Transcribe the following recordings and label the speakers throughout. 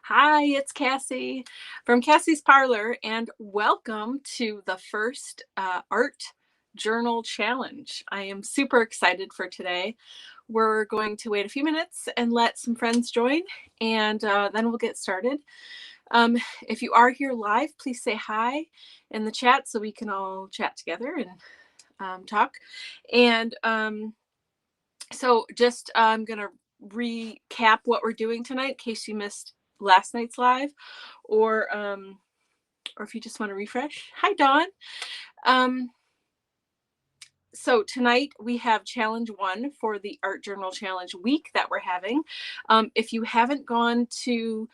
Speaker 1: Hi, it's Cassie from Cassie's Parlor, and welcome to the first art journal challenge. I am super excited for today. We're going to wait a few minutes and let some friends join, and then we'll get started. If you are here live, please say hi in the chat so we can all chat together and talk. And so just I'm going to recap what we're doing tonight in case you missed last night's live, or if you just want to refresh. Hi, Dawn. So tonight we have challenge 1 for the Art Journal Challenge week that we're having. If you haven't gone to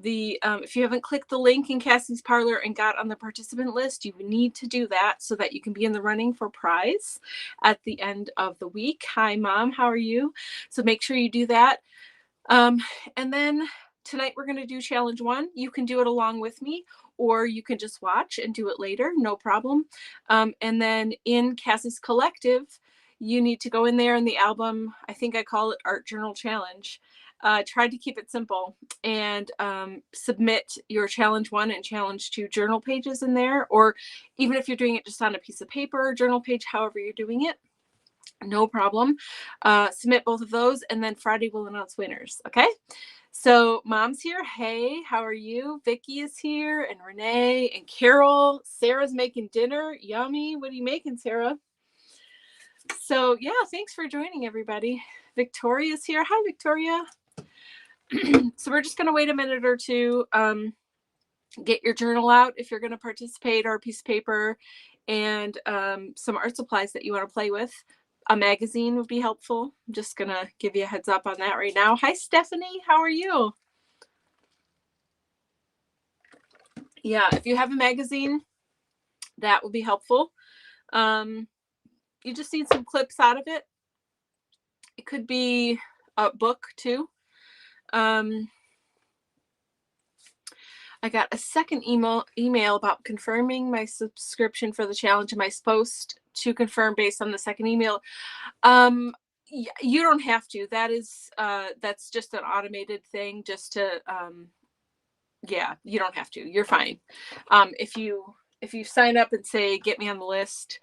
Speaker 1: if you haven't clicked the link in Cassie's Parlor and got on the participant list, you need to do that so that you can be in the running for prize at the end of the week. Hi, Mom. How are you? So make sure you do that. And then tonight we're going to do challenge 1. You can do it along with me, or you can just watch and do it later. No problem. And then in Cassie's Collective, you need to go in there in the album. I think I call it Art Journal Challenge. Tried to keep it simple and submit your challenge 1 and challenge 2 journal pages in there, or even if you're doing it just on a piece of paper or journal page, however you're doing it, no problem. Submit both of those, and then Friday we'll announce winners. Okay. So Mom's here. Hey, how are you? Vicky is here, and Renee and Carol. Sarah's making dinner. Yummy. What are you making, Sarah? So yeah, thanks for joining, everybody. Victoria's here. Hi, Victoria. So we're just going to wait a minute or two. Get your journal out if you're going to participate, or a piece of paper, and some art supplies that you want to play with. A magazine would be helpful. I'm just going to give you a heads up on that right now. Hi, Stephanie. How are you? Yeah, if you have a magazine, that will be helpful. You just need some clips out of it. It could be a book too. I got a second email about confirming my subscription for the challenge. Am I supposed to confirm based on the second email? You don't have to. That's just an automated thing, just to yeah, you don't have to. You're fine. If you sign up and say get me on the list,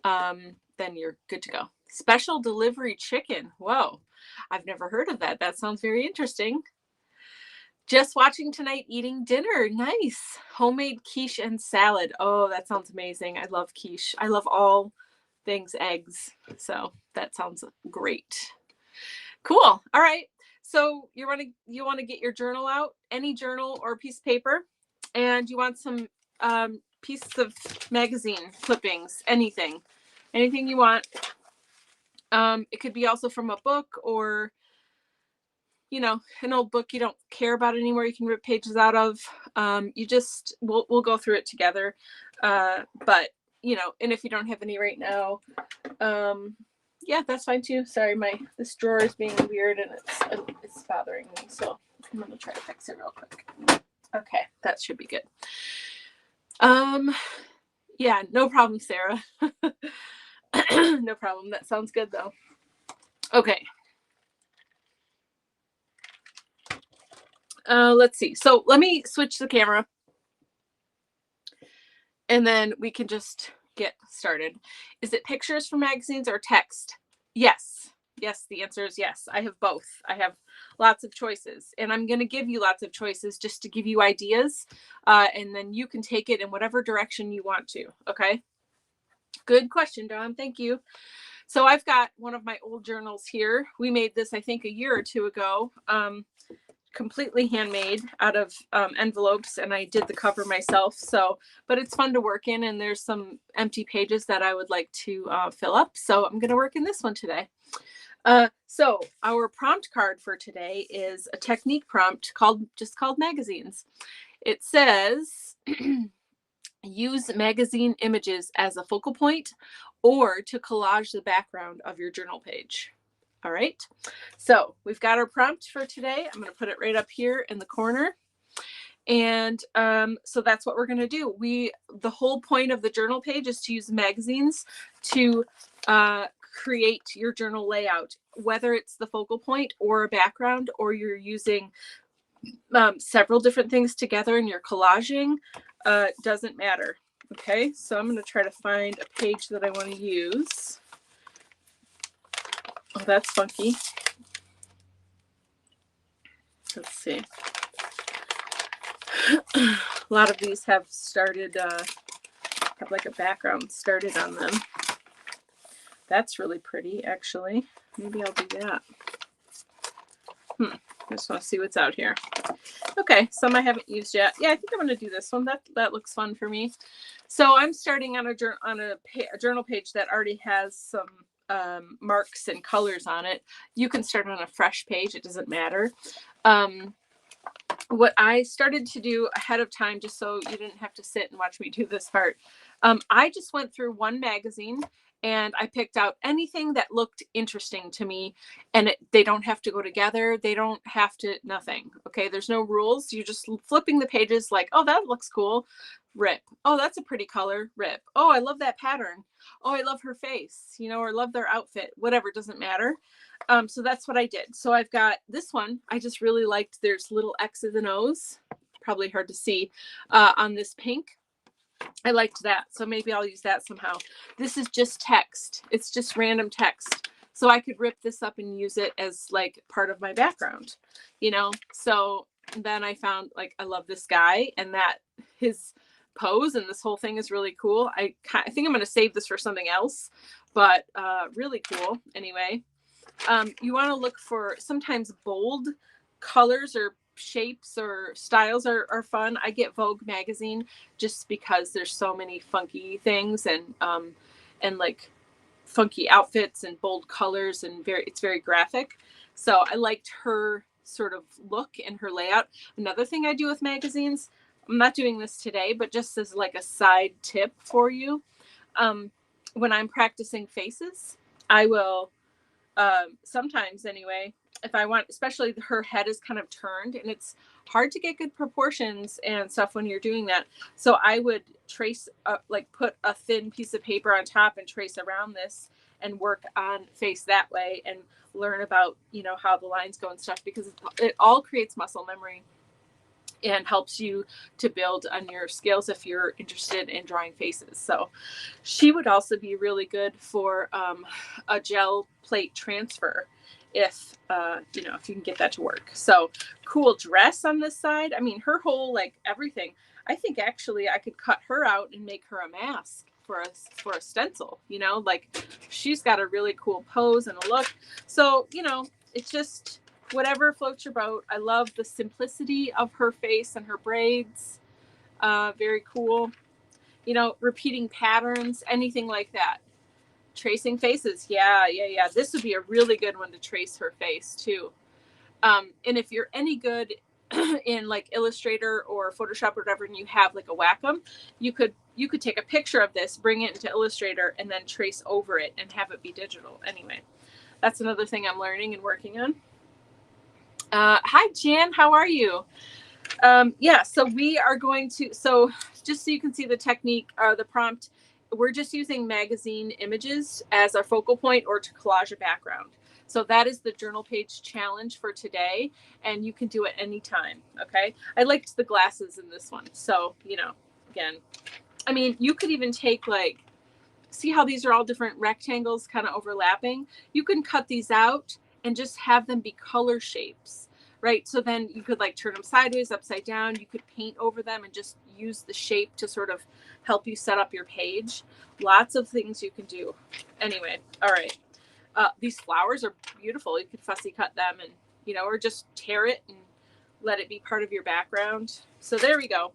Speaker 1: then you're good to go. Special delivery chicken. Whoa, I've never heard of that. That sounds very interesting. Just watching tonight, eating dinner. Nice. Homemade quiche and salad. Oh, that sounds amazing. I love quiche. I love all things eggs. So that sounds great. Cool. All right. So you want to get your journal out, any journal or piece of paper, and you want some pieces of magazine clippings, anything you want. It could be also from a book, or an old book you don't care about anymore, you can rip pages out of. We'll go through it together. But and if you don't have any right now, yeah, that's fine too. Sorry, this drawer is being weird and it's bothering me. So I'm gonna try to fix it real quick. Okay, that should be good. Yeah, no problem, Sarah. No problem. That sounds good though. Okay. Let's see. So let me switch the camera, and then we can just get started. Is it pictures from magazines or text? Yes. Yes, the answer is yes. I have both. I have lots of choices, and I'm going to give you lots of choices just to give you ideas, and then you can take it in whatever direction you want to. Okay. Good question, Dawn. Thank you. So I've got one of my old journals here. We made this, I think, a year or two ago. Completely handmade out of envelopes, and I did the cover myself. But it's fun to work in, and there's some empty pages that I would like to fill up. So I'm going to work in this one today. So our prompt card for today is a technique prompt called magazines. It says, use magazine images as a focal point or to collage the background of your journal page. All right, so we've got our prompt for today. I'm going to put it right up here in the corner. And so that's what we're going to do. The whole point of the journal page is to use magazines to create your journal layout, whether it's the focal point or a background, or you're using several different things together and you're collaging, doesn't matter. Okay, so I'm going to try to find a page that I want to use. Oh, that's funky. Let's see. A lot of these have started, have like a background started on them. That's really pretty, actually. Maybe I'll do that. I just want to see what's out here. Okay, some I haven't used yet. Yeah, I think I'm going to do this one. That looks fun for me. So I'm starting on a journal page that already has some marks and colors on it. You can start on a fresh page. It doesn't matter. What I started to do ahead of time, just so you didn't have to sit and watch me do this part, I just went through one magazine and I picked out anything that looked interesting to me, and they don't have to go together. They don't have to, nothing. Okay. There's no rules. You're just flipping the pages like, oh, that looks cool. Rip. Oh, that's a pretty color. Rip. Oh, I love that pattern. Oh, I love her face, you know, or love their outfit, whatever, doesn't matter. So that's what I did. So I've got this one. I just really liked, there's little X's and O's, probably hard to see, on this pink. I liked that. So maybe I'll use that somehow. This is just text. It's just random text. So I could rip this up and use it as like part of my background, you know? So then I found, like, I love this guy and that his pose and this whole thing is really cool. I think I'm going to save this for something else, but really cool. Anyway, you want to look for sometimes bold colors or shapes or styles are fun. I get Vogue magazine just because there's so many funky things and like funky outfits and bold colors and it's very graphic. So I liked her sort of look and her layout. Another thing I do with magazines, I'm not doing this today, but just as like a side tip for you, when I'm practicing faces, I will sometimes anyway, if I want, especially her head is kind of turned and it's hard to get good proportions and stuff when you're doing that. So I would trace, like put a thin piece of paper on top and trace around this and work on face that way and learn about, you know, how the lines go and stuff, because it all creates muscle memory and helps you to build on your skills if you're interested in drawing faces. So she would also be really good for a gel plate transfer if you know, if you can get that to work. So cool dress on this side. I mean, her whole, like, everything. I think actually I could cut her out and make her a mask for a stencil, you know, like she's got a really cool pose and a look. So, you know, it's just whatever floats your boat. I love the simplicity of her face and her braids. Very cool. You know, repeating patterns, anything like that. Tracing faces. Yeah. This would be a really good one to trace her face too. And if you're any good in like Illustrator or Photoshop or whatever, and you have like a Wacom, you could take a picture of this, bring it into Illustrator, and then trace over it and have it be digital. Anyway, that's another thing I'm learning and working on. Hi, Jan. How are you? Yeah, so we are going to, so just so you can see the technique, the prompt, we're just using magazine images as our focal point or to collage a background. So that is the journal page challenge for today, and you can do it anytime, okay? I liked the glasses in this one. So, you know, again, I mean, you could even take, like, see how these are all different rectangles kind of overlapping? You can cut these out and just have them be color shapes, right? So then you could like turn them sideways, upside down. You could paint over them and just use the shape to sort of help you set up your page. Lots of things you can do. Anyway, all right. These flowers are beautiful. You could fussy cut them and, you know, or just tear it and let it be part of your background. So there we go.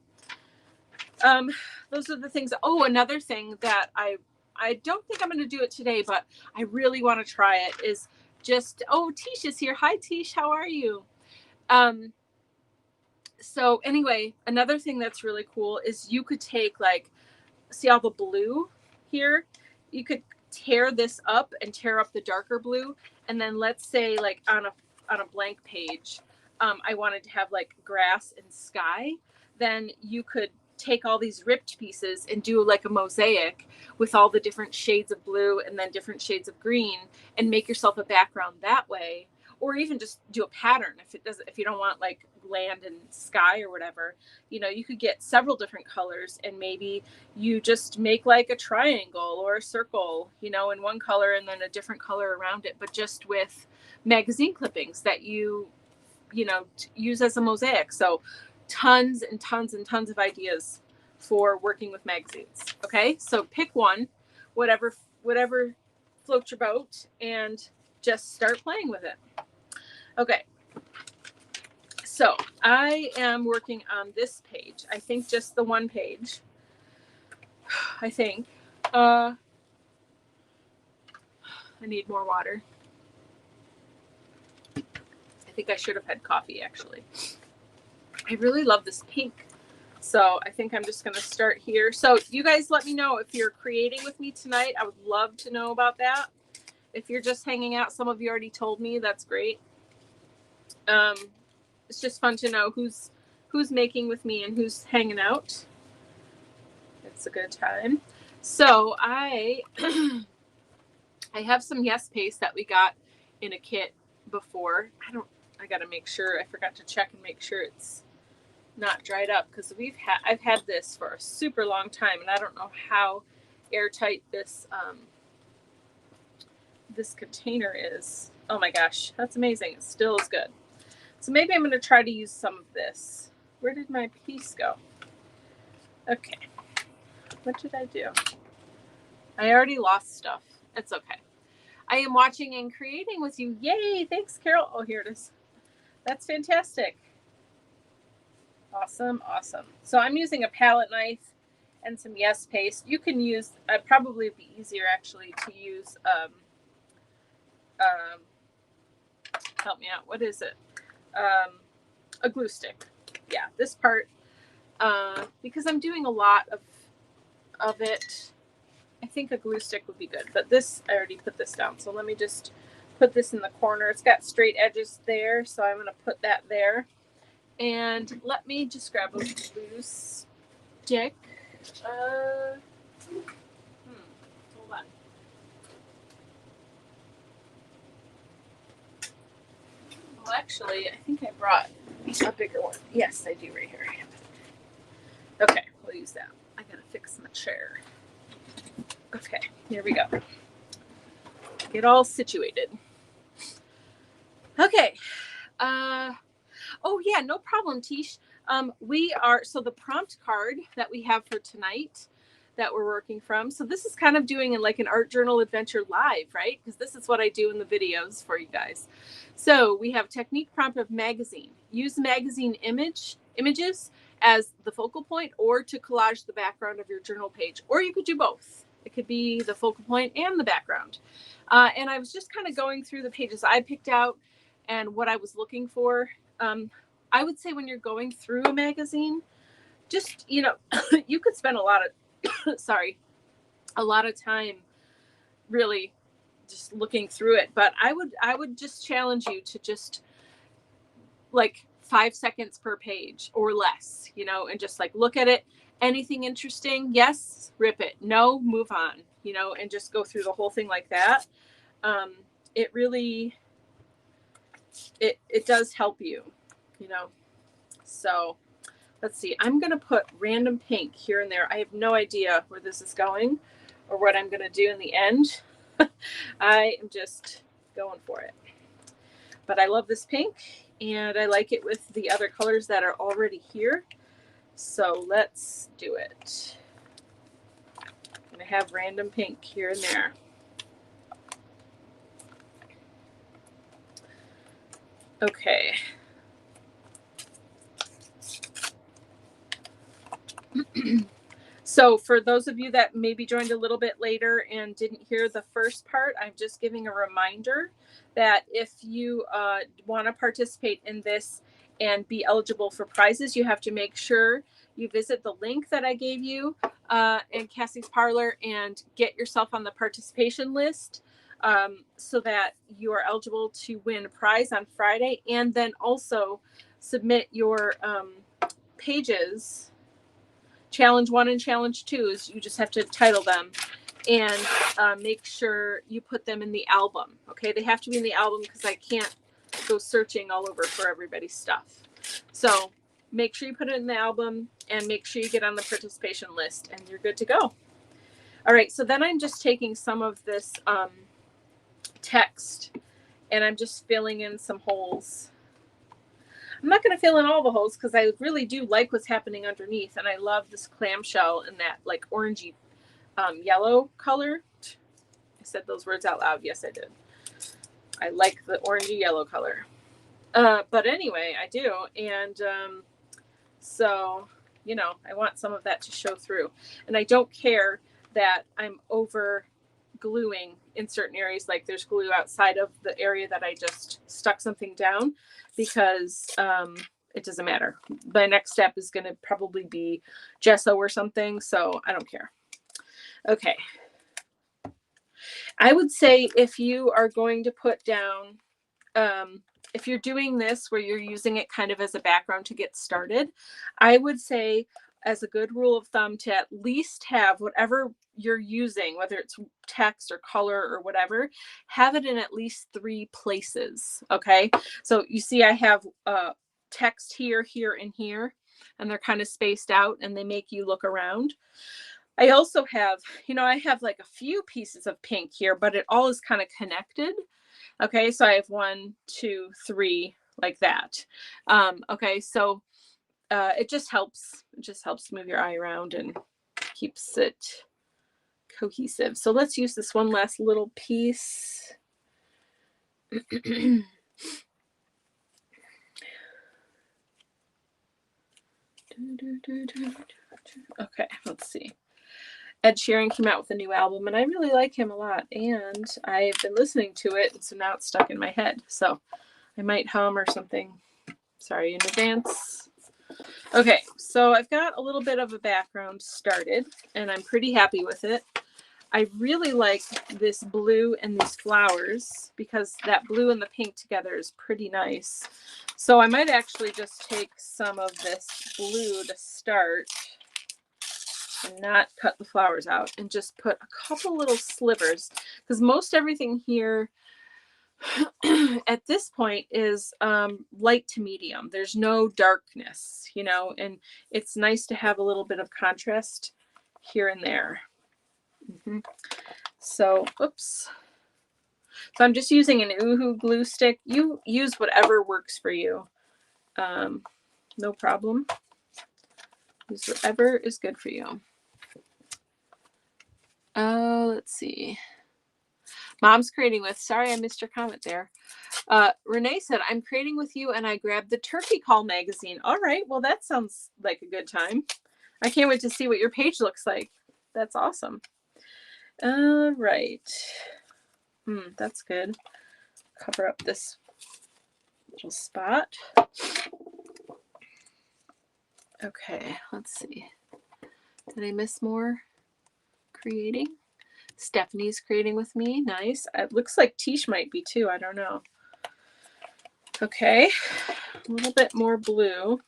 Speaker 1: Those are the things. Oh, another thing that I don't think I'm going to do it today, but I really want to try it is just, oh, Tish is here. Hi, Tish. How are you? So anyway, another thing that's really cool is you could take, like, see all the blue here? You could tear this up and tear up the darker blue. And then let's say like on a blank page, I wanted to have like grass and sky. Then you could take all these ripped pieces and do like a mosaic with all the different shades of blue and then different shades of green and make yourself a background that way. or even just do a pattern. If you don't want like land and sky or whatever, you know, you could get several different colors, and maybe you just make like a triangle or a circle, you know, in one color and then a different color around it, but just with magazine clippings that you know, use as a mosaic. So tons and tons and tons of ideas for working with magazines. Okay, so pick one, whatever floats your boat, and just start playing with it. Okay, so I am working on this page. I think just the one page. I think I need more water. I think I should have had coffee, actually. I really love this pink. So I think I'm just going to start here. So you guys let me know if you're creating with me tonight. I would love to know about that. If you're just hanging out, some of you already told me. That's great. It's just fun to know who's making with me and who's hanging out. It's a good time. So I have some Yes paste that we got in a kit before. I got to make sure. I forgot to check and make sure it's not dried up, because I've had this for a super long time, and I don't know how airtight this this container is. Oh my gosh, that's amazing. It still is good. So maybe I'm going to try to use some of this. Where did my piece go? Okay, what did I do? I already lost stuff. It's okay. I am watching and creating with you. Yay, thanks, Carol. Oh, here it is. That's fantastic. Awesome, awesome. So I'm using a palette knife and some Yes paste. You can use, probably be easier actually to use, help me out. What is it? A glue stick. Yeah, this part, because I'm doing a lot of it, I think a glue stick would be good. But this, I already put this down. So let me just put this in the corner. It's got straight edges there, so I'm going to put that there. And let me just grab a glue stick. Hold on. Well, actually, I think I brought a bigger one. Yes, I do right here. Okay, we'll use that. I gotta fix my chair. Okay, here we go. Get all situated. Okay. Oh yeah, no problem, Tish. So the prompt card that we have for tonight that we're working from. So this is kind of doing like an art journal adventure live, right? Because this is what I do in the videos for you guys. So we have technique prompt of magazine. Use magazine images as the focal point, or to collage the background of your journal page. Or you could do both. It could be the focal point and the background. And I was just kind of going through the pages I picked out and what I was looking for. I would say when you're going through a magazine, just, you know, you could spend a lot of time really just looking through it. But I would just challenge you to just like 5 seconds per page or less, you know, and just like look at it. Anything interesting? Yes, rip it. No, move on, you know, and just go through the whole thing like that. It really, it does help you, you know. So let's see. I'm going to put random pink here and there. I have no idea where this is going or what I'm going to do in the end. I am just going for it. But I love this pink, and I like it with the other colors that are already here. So let's do it. I'm going to have random pink here and there. Okay. So for those of you that maybe joined a little bit later and didn't hear the first part, I'm just giving a reminder that if you want to participate in this and be eligible for prizes, you have to make sure you visit the link that I gave you in Cassie's Parlor and get yourself on the participation list so that you are eligible to win a prize on Friday, and then also submit your pages. Challenge 1 and challenge 2 is you just have to title them and make sure you put them in the album. Okay, they have to be in the album because I can't go searching all over for everybody's stuff. So make sure you put it in the album and make sure you get on the participation list and you're good to go. All right, so then I'm just taking some of this text and I'm just filling in some holes. I'm not going to fill in all the holes because I really do like what's happening underneath, and I love this clamshell in that like orangey yellow color. I said those words out loud. Yes, I did. I like the orangey yellow color. But anyway, I do. And so, you know, I want some of that to show through. And I don't care that I'm over gluing in certain areas, like there's glue outside of the area that I just stuck something down, because it doesn't matter. My next step is going to probably be gesso or something, so I don't care. Okay. I would say if you are going to put down, if you're doing this where you're using it kind of as a background to get started, I would say as a good rule of thumb to at least have whatever you're using, whether it's text or color or whatever, have it in at least 3 places. Okay. So you see, I have text here, here, and here, and they're kind of spaced out and they make you look around. I also have, you know, I have like a few pieces of pink here, but it all is kind of connected. Okay. So I have 1, 2, 3 like that. Okay. So it just helps move your eye around and keeps it cohesive. So let's use this one last little piece. Okay, let's see. Ed Sheeran came out with a new album and I really like him a lot, and I've been listening to it, and so now it's stuck in my head. So I might hum or something. Sorry in advance. Okay, so I've got a little bit of a background started and I'm pretty happy with it. I really like this blue and these flowers because that blue and the pink together is pretty nice. So I might actually just take some of this blue to start and not cut the flowers out and just put a couple little slivers, because most everything here at this point is light to medium. There's no darkness, you know, and it's nice to have a little bit of contrast here and there. So, oops. So I'm just using an Oohoo glue stick. You use whatever works for you. No problem. Use whatever is good for you. Let's see. Mom's creating with, sorry, I missed your comment there. Renee said, I'm creating with you and I grabbed the Turkey Call magazine. All right. Well, that sounds like a good time. I can't wait to see what your page looks like. That's awesome. All right. That's good. Cover up this little spot. Okay, let's see. Did I miss more creating? Stephanie's creating with me. Nice. It looks like Tish might be too. I don't know. Okay, a little bit more blue.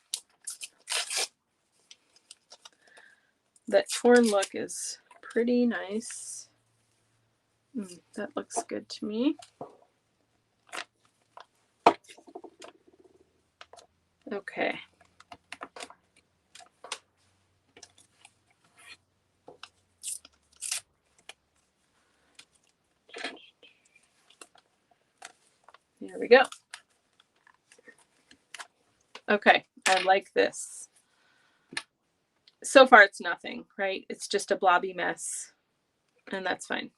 Speaker 1: That torn look is pretty nice. That looks good to me. Okay. There we go. Okay, I like this. So far it's nothing, right? It's just a blobby mess, and that's fine.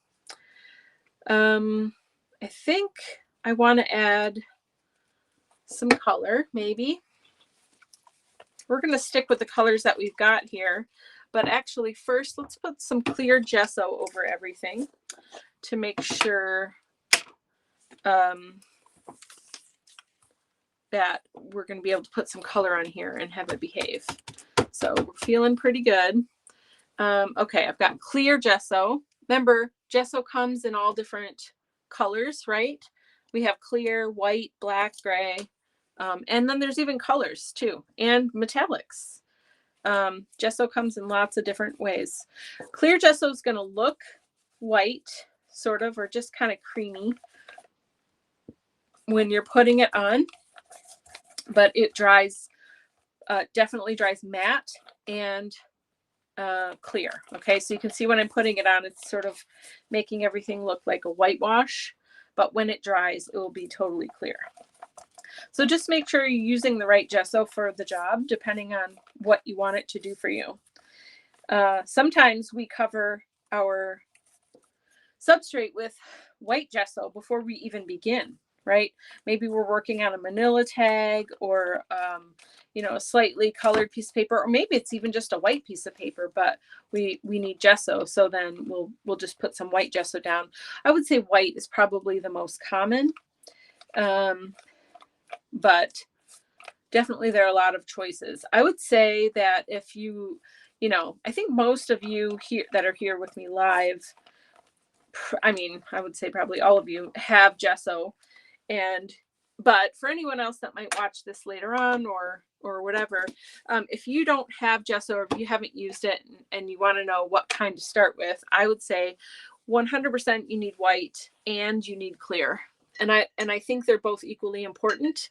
Speaker 1: I think I want to add some color, maybe. We're going to stick with the colors that we've got here, but actually first let's put some clear gesso over everything to make sure that we're going to be able to put some color on here and have it behave. So we're feeling pretty good. Okay, I've got clear gesso. Remember, gesso comes in all different colors, right? We have clear, white, black, gray, and then there's even colors too, and metallics. Gesso comes in lots of different ways. Clear gesso is going to look white, sort of, or just kind of creamy when you're putting it on, but it dries, definitely dries matte and clear. Okay, so you can see when I'm putting it on, it's sort of making everything look like a whitewash, but when it dries, it will be totally clear. So just make sure you're using the right gesso for the job, depending on what you want it to do for you. Sometimes we cover our substrate with white gesso before we even begin, right? Maybe we're working on a manila tag or, you know, a slightly colored piece of paper, or maybe it's even just a white piece of paper, but we need gesso. So then we'll just put some white gesso down. I would say white is probably the most common, but definitely there are a lot of choices. I would say that if you know, I think most of you here that are here with me live, I mean, I would say probably all of you have gesso, but for anyone else that might watch this later on or whatever, if you don't have gesso or if you haven't used it and you want to know what kind to start with, I would say 100% you need white and you need clear. And I think they're both equally important.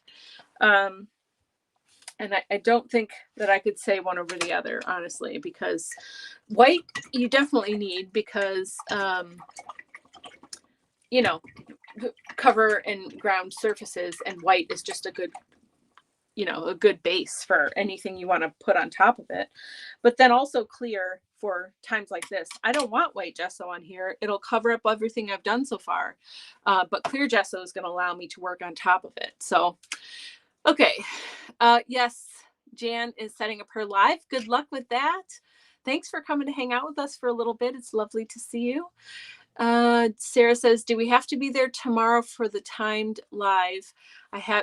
Speaker 1: And I don't think that I could say one over the other, honestly, because white you definitely need because, you know, cover and ground surfaces, and white is just a good, you know, a good base for anything you want to put on top of it. But then also clear for times like this. I don't want white gesso on here. It'll cover up everything I've done so far. But clear gesso is going to allow me to work on top of it. So, okay. Yes, Jan is setting up her live. Good luck with that. Thanks for coming to hang out with us for a little bit. It's lovely to see you. Sarah says, do we have to be there tomorrow for the timed live?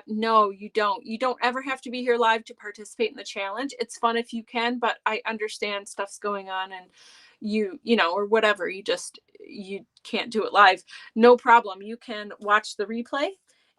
Speaker 1: No, you don't. You don't ever have to be here live to participate in the challenge. It's fun if you can, but I understand stuff's going on and you know, or whatever, you can't do it live. No problem. You can watch the replay.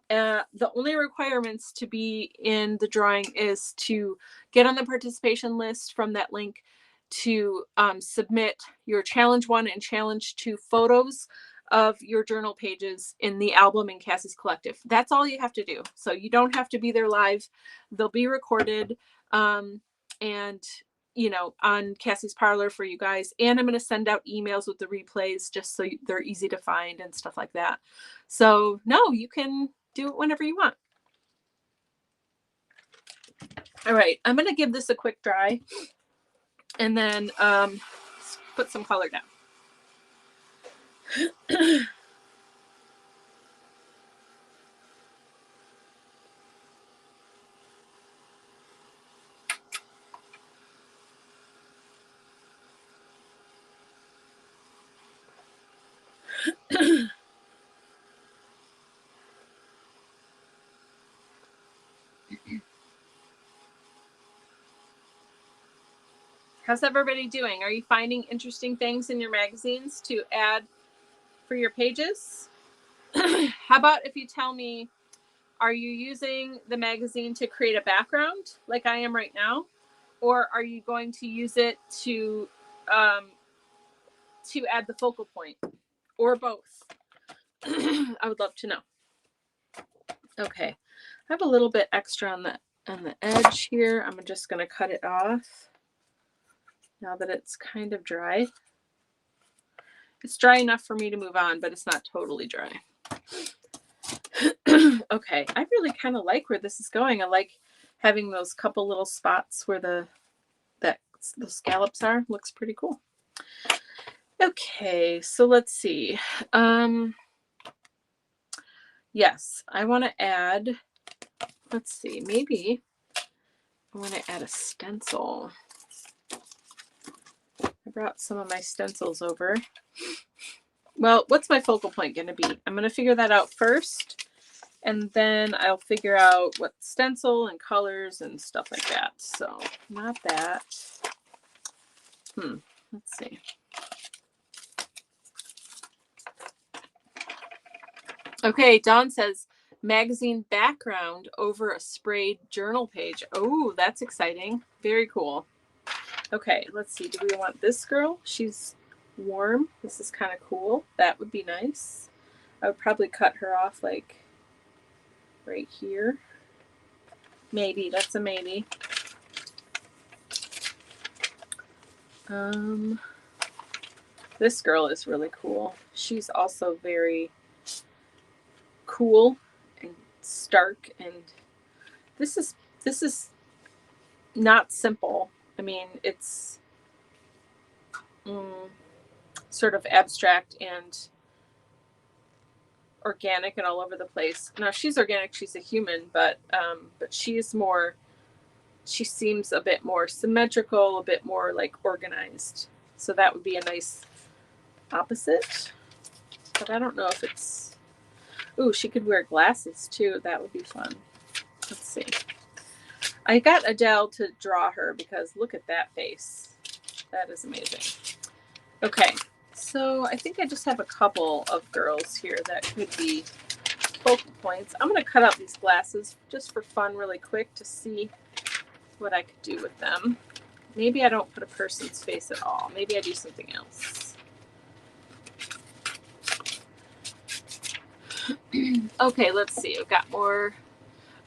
Speaker 1: The only requirements to be in the drawing is to get on the participation list from that link, to submit your challenge 1 and challenge 2 photos of your journal pages in the album in Cassie's Collective. That's all you have to do. So you don't have to be there live. They'll be recorded and, you know, on Cassie's Parlor for you guys. And I'm going to send out emails with the replays just so they're easy to find and stuff like that. So no, you can do it whenever you want. All right, I'm going to give this a quick dry and then put some color down. How's everybody doing? Are you finding interesting things in your magazines to add for your pages? How about if you tell me, are you using the magazine to create a background like I am right now? Or are you going to use it to add the focal point, or both? I would love to know. Okay, I have a little bit extra on the edge here. I'm just going to cut it off now that it's kind of dry. It's dry enough for me to move on, but it's not totally dry. Okay, I really kind of like where this is going. I like having those couple little spots where the scallops are. Looks pretty cool. Okay, so let's see. Yes, I want to add, let's see, maybe I want to add a stencil. I brought some of my stencils over. Well, what's my focal point going to be? I'm going to figure that out first, and then I'll figure out what stencil and colors and stuff like that. So not that. Let's see. Okay, Dawn says magazine background over a sprayed journal page. Oh, that's exciting. Very cool. Okay, let's see. Do we want this girl? She's warm. This is kind of cool. That would be nice. I would probably cut her off like right here. Maybe, that's a maybe. This girl is really cool. She's also very cool and stark, and this is not simple. I mean, it's sort of abstract and organic and all over the place. Now she's organic, she's a human, but she's more, she seems a bit more symmetrical, a bit more like organized. So that would be a nice opposite. But I don't know if it's, ooh, she could wear glasses too. That would be fun. Let's see. I got Adele to draw her because look at that face. That is amazing. Okay, so I think I just have a couple of girls here that could be focal points. I'm going to cut out these glasses just for fun really quick to see what I could do with them. Maybe I don't put a person's face at all. Maybe I do something else. Okay, let's see. I've got more.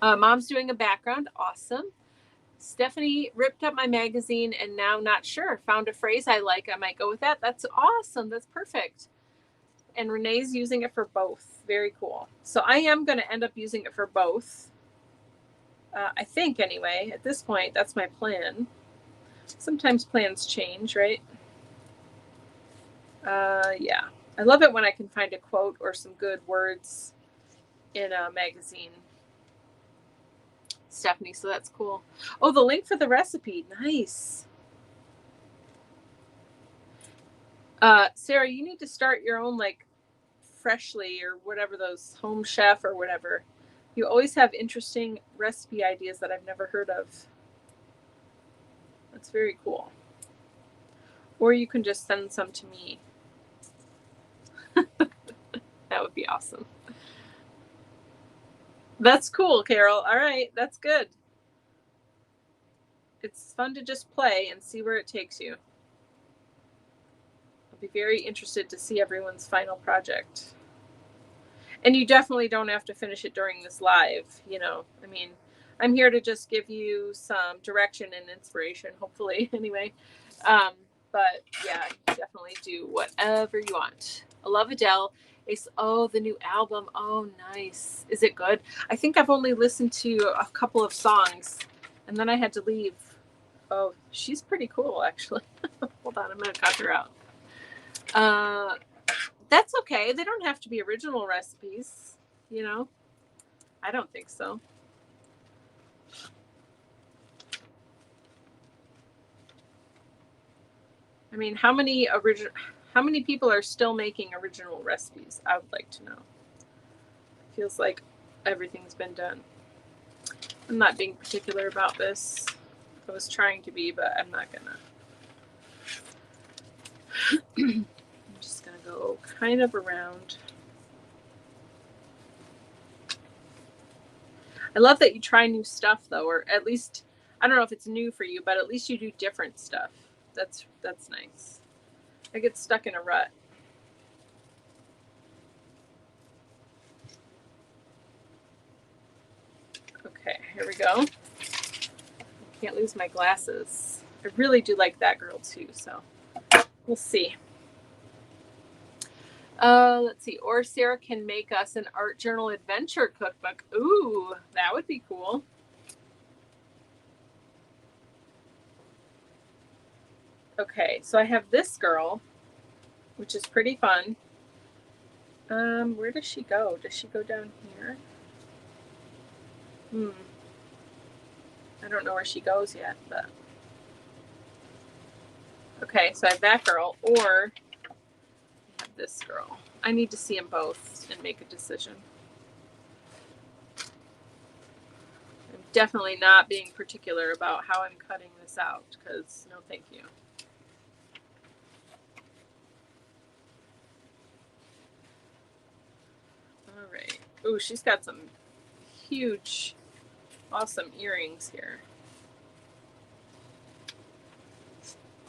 Speaker 1: Mom's doing a background. Awesome. Stephanie ripped up my magazine and now not sure. Found a phrase I like. I might go with that. That's awesome. That's perfect. And Renee's using it for both. Very cool. So I am going to end up using it for both. I think anyway, at this point, that's my plan. Sometimes plans change, right? Yeah. I love it when I can find a quote or some good words in a magazine, Stephanie, so that's cool. Oh, the link for the recipe. Nice. Sarah, you need to start your own, like, Freshly or whatever, those Home Chef or whatever. You always have interesting recipe ideas that I've never heard of. That's very cool. Or you can just send some to me. That would be awesome. That's cool, Carol. All right, that's good. It's fun to just play and see where it takes you. I'll be very interested to see everyone's final project. And you definitely don't have to finish it during this live, you know. I mean, I'm here to just give you some direction and inspiration, hopefully, anyway. But yeah, definitely do whatever you want. I love Adele. Oh, the new album. Oh, nice. Is it good? I think I've only listened to a couple of songs and then I had to leave. Oh, she's pretty cool, actually. Hold on, I'm going to cut her out. That's okay. They don't have to be original recipes, you know? I don't think so. I mean, how many people are still making original recipes? I would like to know. It feels like everything's been done. I'm not being particular about this. I was trying to be, but I'm not gonna. I'm just gonna go kind of around. I love that you try new stuff though, or at least, I don't know if it's new for you, but at least you do different stuff. That's nice. I get stuck in a rut. Okay, here we go. Can't lose my glasses. I really do like that girl too, so we'll see. Let's see. Or Sarah can make us an art journal adventure cookbook. Ooh, that would be cool. Okay, so I have this girl, which is pretty fun. Where does she go? Does she go down here? I don't know where she goes yet, but okay, so I have that girl, or I have this girl. I need to see them both and make a decision. I'm definitely not being particular about how I'm cutting this out, because no thank you. All right. Ooh, she's got some huge, awesome earrings here.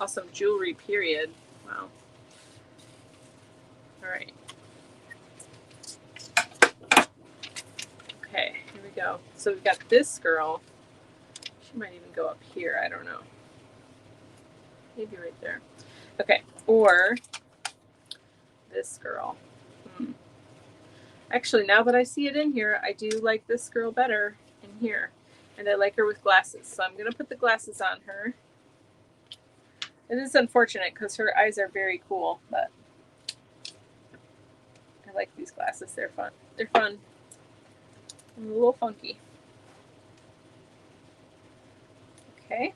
Speaker 1: Awesome jewelry, period. Wow. All right. Okay, here we go. So we've got this girl. She might even go up here. I don't know. Maybe right there. Okay. Or this girl. Actually, now that I see it in here, I do like this girl better in here. And I like her with glasses. So I'm going to put the glasses on her. It is unfortunate because her eyes are very cool, but I like these glasses. They're fun. They're fun. And a little funky. Okay.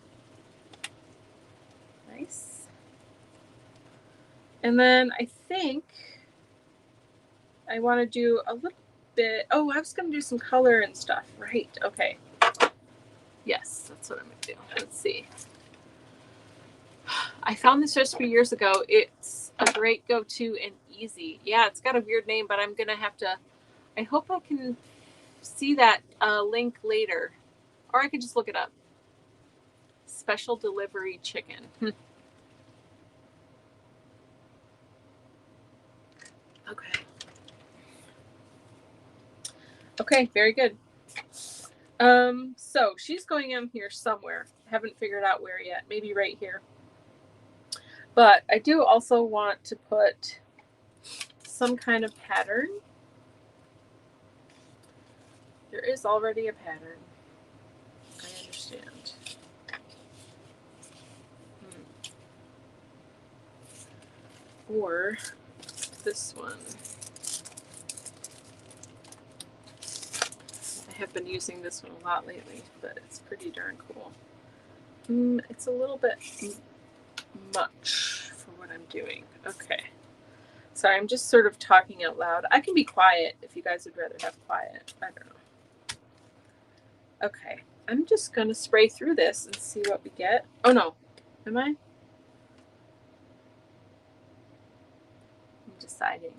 Speaker 1: Nice. And then I think I want to do a little bit. Oh, I was going to do some color and stuff. Right. Okay. Yes, that's what I'm going to do. Let's see. I found this recipe years ago. It's a great go-to and easy. Yeah, it's got a weird name, but I'm going to have to, I hope I can see that link later. Or I could just look it up. Special delivery chicken. Okay. Okay, very good. So she's going in here somewhere. Haven't figured out where yet. Maybe right here. But I do also want to put some kind of pattern. There is already a pattern. I understand. Or this one. I have been using this one a lot lately, but it's pretty darn cool. It's a little bit much for what I'm doing. Okay. Sorry, I'm just sort of talking out loud. I can be quiet if you guys would rather have quiet. I don't know. Okay. I'm just going to spray through this and see what we get. Oh, no. Am I? I'm deciding.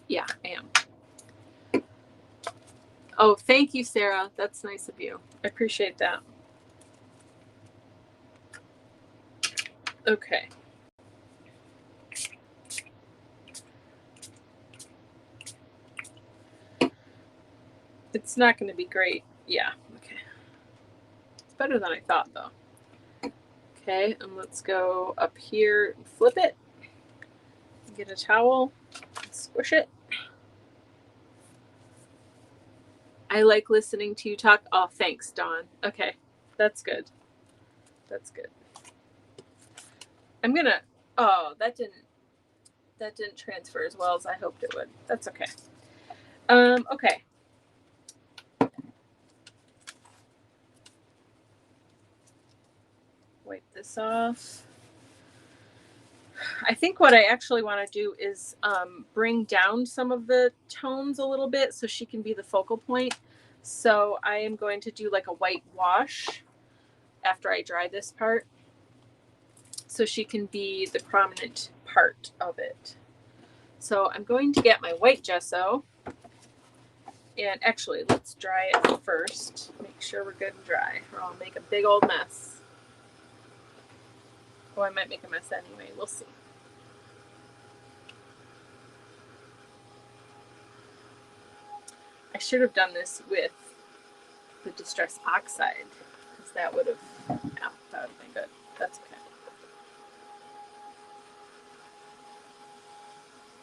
Speaker 1: Yeah, I am. Oh, thank you, Sarah. That's nice of you. I appreciate that. Okay. It's not going to be great. Yeah, okay. It's better than I thought, though. Okay, and let's go up here and flip it. Get a towel, squish it. I like listening to you talk. Oh, thanks, Dawn. Okay, that's good. That's good. I'm gonna. Oh, that didn't transfer as well as I hoped it would. That's okay. Okay. Wipe this off. I think what I actually want to do is bring down some of the tones a little bit so she can be the focal point. So I am going to do like a white wash after I dry this part so she can be the prominent part of it. So I'm going to get my white gesso, and actually let's dry it first. Make sure we're good and dry or I'll make a big old mess. Oh, I might make a mess anyway. We'll see. I should have done this with the Distress Oxide because that would have been good. That's okay.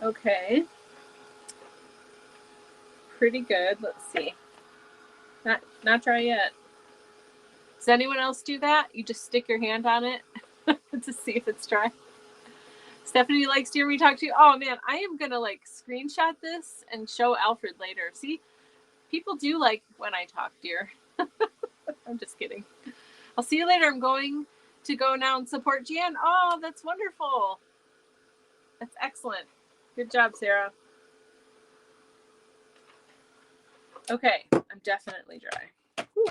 Speaker 1: Okay. Pretty good. Let's see. Not dry yet. Does anyone else do that? You just stick your hand on it to see if it's dry. Stephanie likes to hear me talk to you. Oh man, I am gonna like screenshot this and show Alfred later. See, people do like when I talk, dear. I'm just kidding. I'll see you later. I'm going to go now and support Jan. Oh, that's wonderful. That's excellent. Good job, Sarah. Okay, I'm definitely dry. Whew.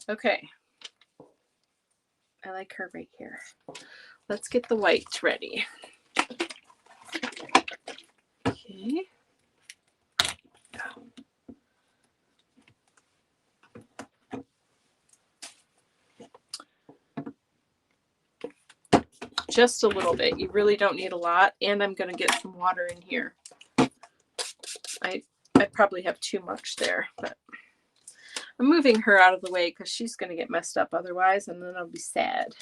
Speaker 1: Okay. I like her right here. Let's get the white ready. Okay. just a little bit. You really don't need a lot. And I'm going to get some water in here. I probably have too much there, but I'm moving her out of the way because she's going to get messed up otherwise, and then I'll be sad.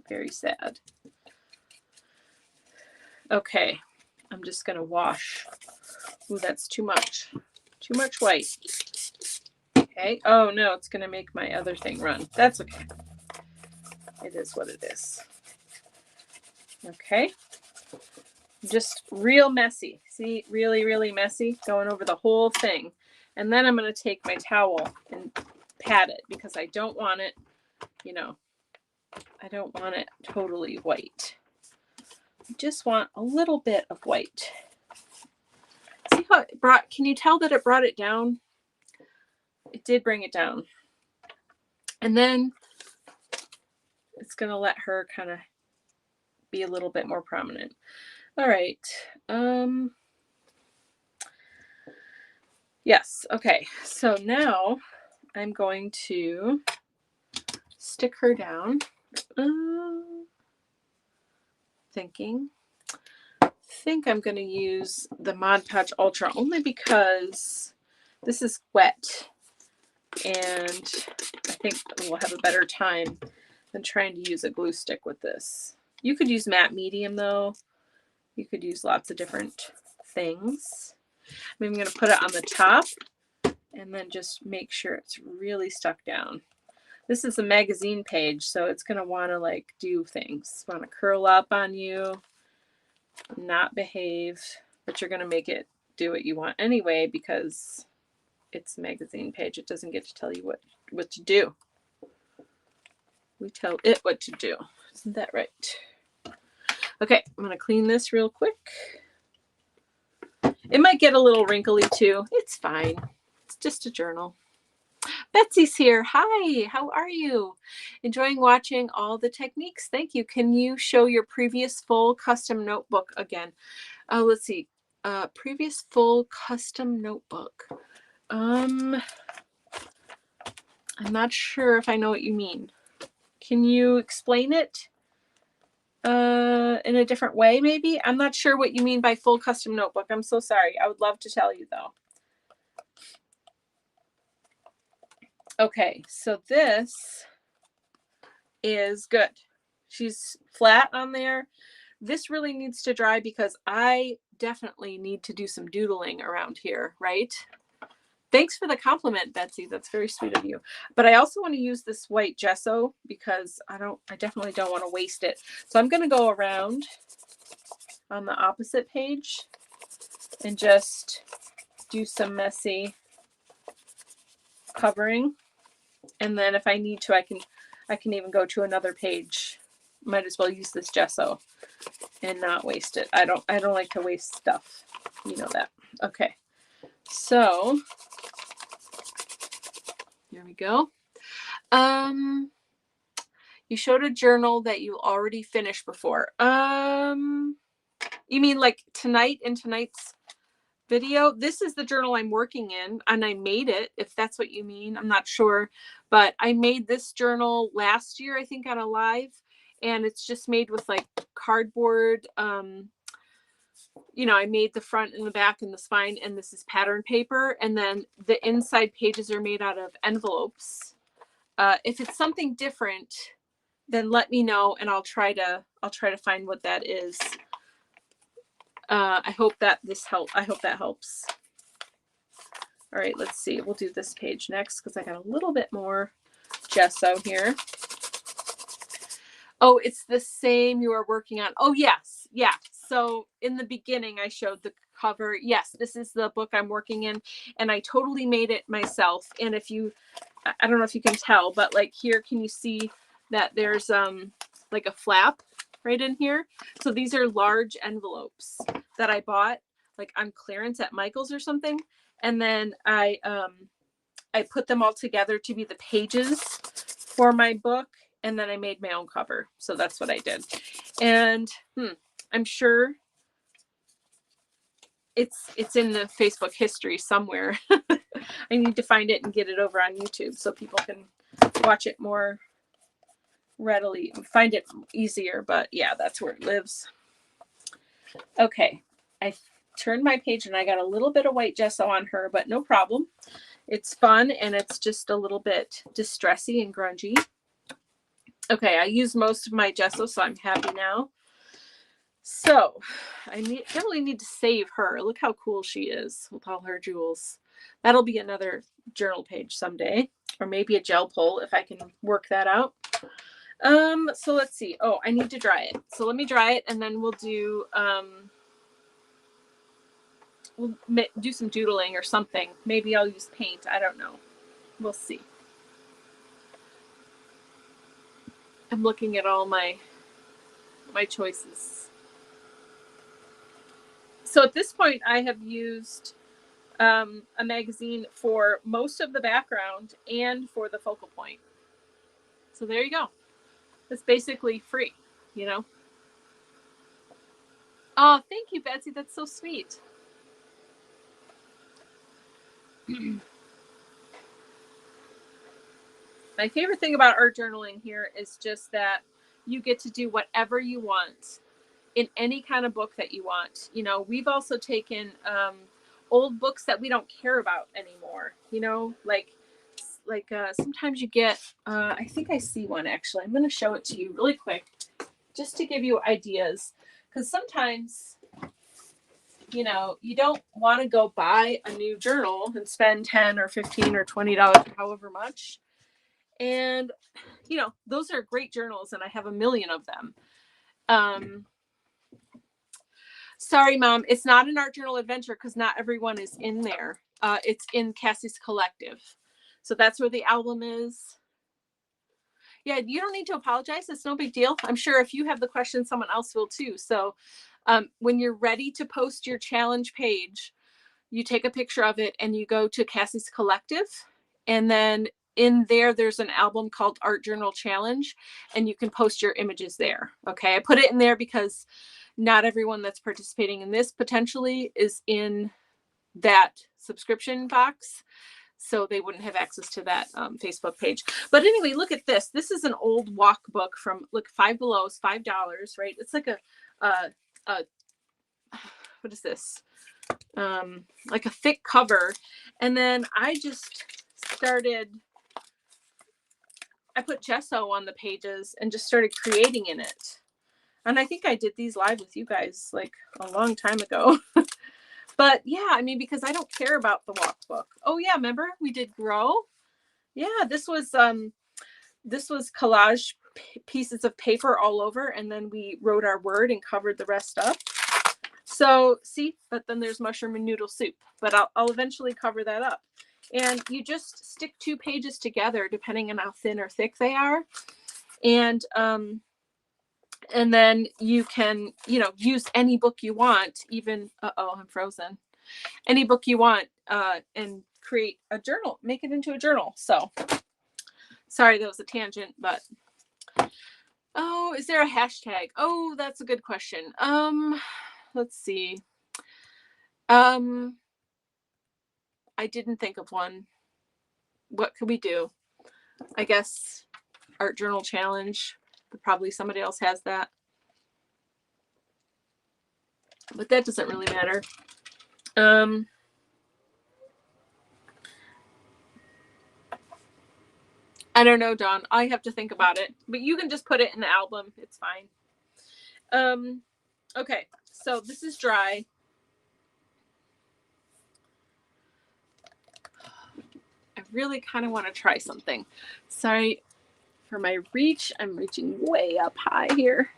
Speaker 1: Very sad. Okay, I'm just going to wash. Ooh, that's too much. Too much white. Okay. Oh, no, it's going to make my other thing run. That's okay. It is what it is. Okay. Just real messy. See, really, really messy. Going over the whole thing. And then I'm going to take my towel and pat it because I don't want it, you know, I don't want it totally white. I just want a little bit of white. See how it brought, can you tell that it brought it down? It did bring it down. And then it's going to let her kind of be a little bit more prominent. All right. Yes. Okay. So now I'm going to stick her down. I think I'm going to use the Mod Podge Ultra only because this is wet, and I think we'll have a better time than trying to use a glue stick with this. You could use matte medium though. You could use lots of different things. I'm going to put it on the top and then just make sure it's really stuck down. This is a magazine page, so it's going to want to like do things. Want to curl up on you, not behave, but you're going to make it do what you want anyway because it's a magazine page. It doesn't get to tell you what to do. We tell it what to do. Isn't that right? Okay, I'm going to clean this real quick. It might get a little wrinkly too. It's fine. It's just a journal. Betsy's here. Hi, how are you? Enjoying watching all the techniques. Thank you. Can you show your previous full custom notebook again? Let's see. Previous full custom notebook. I'm not sure if I know what you mean. Can you explain it in a different way maybe? I'm not sure what you mean by full custom notebook. I'm so sorry. I would love to tell you though. Okay, so this is good. She's flat on there. This really needs to dry because I definitely need to do some doodling around here, right? Thanks for the compliment, Betsy. That's very sweet of you. But I also want to use this white gesso because I definitely don't want to waste it. So I'm going to go around on the opposite page and just do some messy covering. And then if I need to, I can even go to another page. Might as well use this gesso and not waste it. I don't like to waste stuff. You know that. Okay. So here we go. You showed a journal that you already finished before. You mean like tonight in tonight's video? This is the journal I'm working in, and I made it, if that's what you mean. I'm not sure, but I made this journal last year, I think, on a live, and it's just made with like cardboard. You know, I made the front and the back and the spine, and this is pattern paper, and then the inside pages are made out of envelopes. If it's something different, then let me know, and I'll try to find what that is. I hope that helps. All right, let's see. We'll do this page next because I got a little bit more gesso here. Oh, it's the same you are working on. Oh, yes. Yeah. So in the beginning, I showed the cover. Yes, this is the book I'm working in, and I totally made it myself. And if you, I don't know if you can tell, but like here, can you see that there's like a flap right in here? So these are large envelopes that I bought like on clearance at Michael's or something. And then I put them all together to be the pages for my book. And then I made my own cover. So that's what I did. And I'm sure it's in the Facebook history somewhere. I need to find it and get it over on YouTube so people can watch it more readily find it easier, but yeah, that's where it lives. Okay, I turned my page and I got a little bit of white gesso on her, but no problem. It's fun and it's just a little bit distressy and grungy. Okay, I used most of my gesso, so I'm happy now. So I definitely need to save her. Look how cool she is with all her jewels. That'll be another journal page someday, or maybe a gel pull if I can work that out. So let's see. Oh, I need to dry it. So let me dry it and then we'll do some doodling or something. Maybe I'll use paint. I don't know. We'll see. I'm looking at all my choices. So at this point, I have used a magazine for most of the background and for the focal point. So there you go. It's basically free, you know. Oh, thank you, Betsy. That's so sweet. My favorite thing about art journaling here is just that you get to do whatever you want in any kind of book that you want. You know, we've also taken old books that we don't care about anymore, you know, like sometimes you get, I think I see one actually. I'm going to show it to you really quick just to give you ideas. Because sometimes, you know, you don't want to go buy a new journal and spend $10 or $15 or $20, however much. And, you know, those are great journals and I have a million of them. Sorry, Mom, it's not an art journal adventure because not everyone is in there. It's in Cassie's Collective. So that's where the album is. Yeah, you don't need to apologize. It's no big deal. I'm sure if you have the question, someone else will too. So when you're ready to post your challenge page, you take a picture of it and you go to Cassie's Collective. And then in there, there's an album called Art Journal Challenge, and you can post your images there. Okay, I put it in there because not everyone that's participating in this potentially is in that subscription box. So they wouldn't have access to that Facebook page. But anyway, look at this. This is an old walk book from, look, Five Below is $5, right? It's like a what is this? Like a thick cover. And then I just I put gesso on the pages and just started creating in it. And I think I did these live with you guys like a long time ago. But yeah, I mean, because I don't care about the walk book. Oh yeah, remember we did Grow? Yeah, this was collage pieces of paper all over, and then we wrote our word and covered the rest up. So see, but then there's mushroom and noodle soup, but I'll eventually cover that up. And you just stick 2 pages together depending on how thin or thick they are. And then you can, you know, use any book you want, even, I'm frozen. Any book you want, and create a journal, make it into a journal. So sorry, that was a tangent, but oh, is there a hashtag? Oh, that's a good question. Let's see. I didn't think of one. What could we do? I guess art journal challenge, but probably somebody else has that. But that doesn't really matter. I don't know, Dawn. I have to think about it. But you can just put it in the album. It's fine. Okay, so this is dry. I really kind of want to try something. Sorry for my reach. I'm reaching way up high here.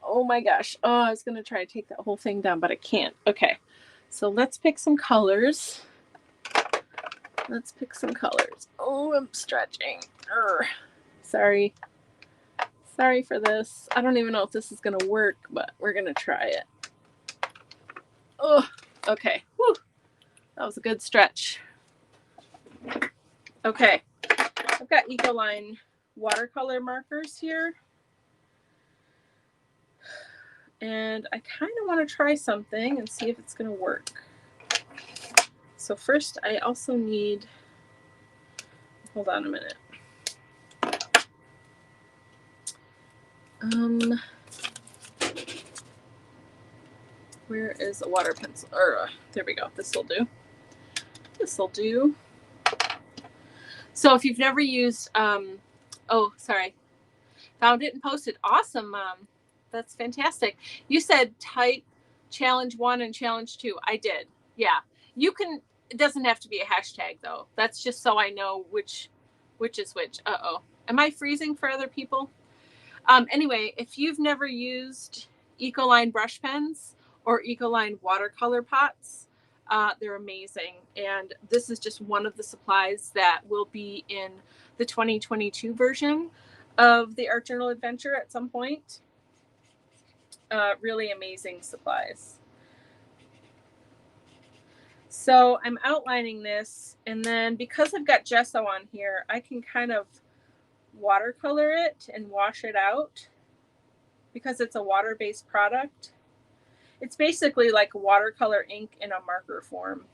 Speaker 1: Oh my gosh. Oh, I was going to try to take that whole thing down, but I can't. Okay, so let's pick some colors. Let's pick some colors. Oh, I'm stretching. Sorry. Sorry for this. I don't even know if this is going to work, but we're going to try it. Oh, okay. Whew. That was a good stretch. Okay. I've got Ecoline watercolor markers here. And I kind of want to try something and see if it's going to work. So first, I also need, hold on a minute. Where is a water pencil? There we go. This will do. This will do. So if you've never used, oh, sorry, found it and posted. Awesome, Mom. That's fantastic. You said type challenge 1 and challenge 2. I did. Yeah. You can, it doesn't have to be a hashtag though. That's just so I know which is which. Uh-oh. Am I freezing for other people? Anyway, if you've never used Ecoline brush pens or Ecoline watercolor pots, they're amazing. And this is just one of the supplies that will be in the 2022 version of the Art Journal Adventure at some point. Really amazing supplies. So I'm outlining this, and then because I've got gesso on here, I can kind of watercolor it and wash it out because it's a water-based product. It's basically like watercolor ink in a marker form.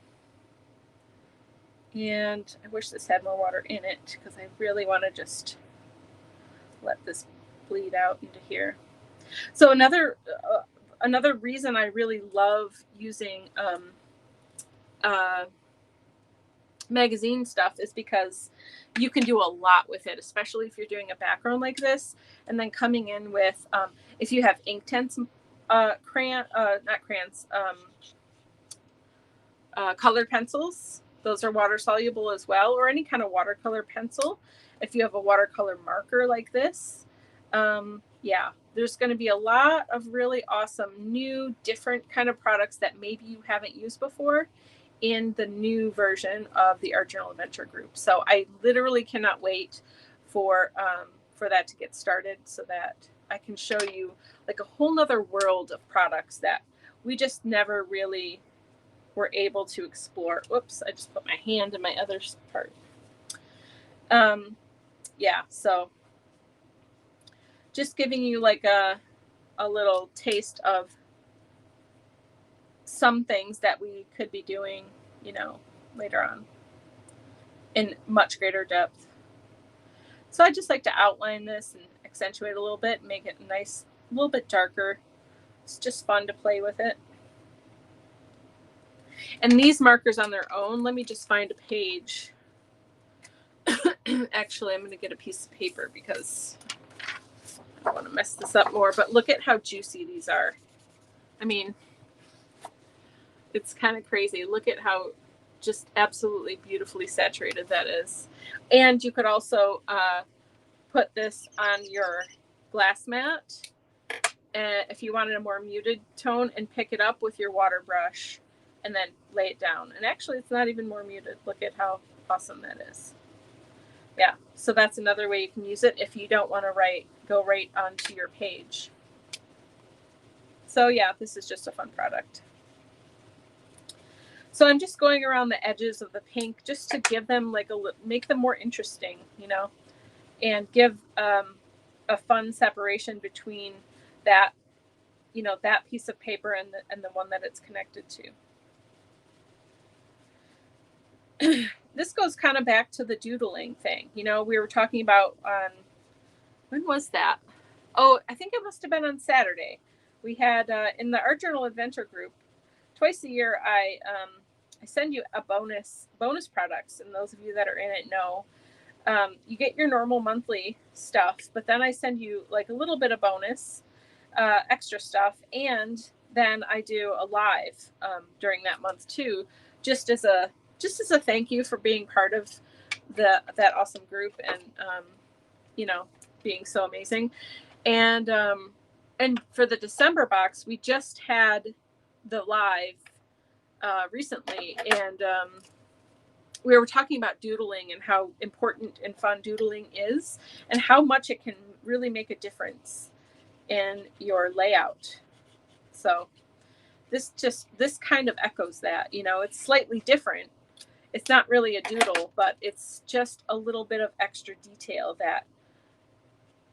Speaker 1: And I wish this had more water in it because I really want to just let this bleed out into here. So another reason I really love using magazine stuff is because you can do a lot with it, especially if you're doing a background like this, and then coming in with if you have Inktense colored pencils, those are water soluble as well, or any kind of watercolor pencil. If you have a watercolor marker like this, yeah, there's going to be a lot of really awesome new different kind of products that maybe you haven't used before in the new version of the Art Journal Adventure group. So I literally cannot wait for that to get started so that I can show you like a whole nother world of products that we just never really were able to explore. Whoops, I just put my hand in my other part. Yeah, so just giving you like a little taste of some things that we could be doing, you know, later on in much greater depth. So I just like to outline this and accentuate a little bit, make it nice, a little bit darker. It's just fun to play with it. And these markers on their own, let me just find a page. Actually, I'm going to get a piece of paper because I don't want to mess this up more, but look at how juicy these are. I mean, it's kind of crazy. Look at how just absolutely beautifully saturated that is. And you could also put this on your glass mat if you wanted a more muted tone, and pick it up with your water brush and then lay it down. And actually, it's not even more muted. Look at how awesome that is. Yeah, so that's another way you can use it if you don't want to go right onto your page. So yeah, this is just a fun product. So I'm just going around the edges of the pink just to give them like make them more interesting, you know, and give a fun separation between that, you know, that piece of paper and the one that it's connected to. This goes kind of back to the doodling thing. You know, we were talking about on, when was that? Oh, I think it must have been on Saturday. We had in the Art Journal Adventure group, twice a year, I send you a bonus products, and those of you that are in it know you get your normal monthly stuff, but then I send you like a little bit of bonus extra stuff, and then I do a live during that month too, just as a thank you for being part of that awesome group, and you know, being so amazing. And for the December box, we just had the live recently, and we were talking about doodling and how important and fun doodling is, and how much it can really make a difference in your layout. So this kind of echoes that. You know, it's slightly different. It's not really a doodle, but it's just a little bit of extra detail that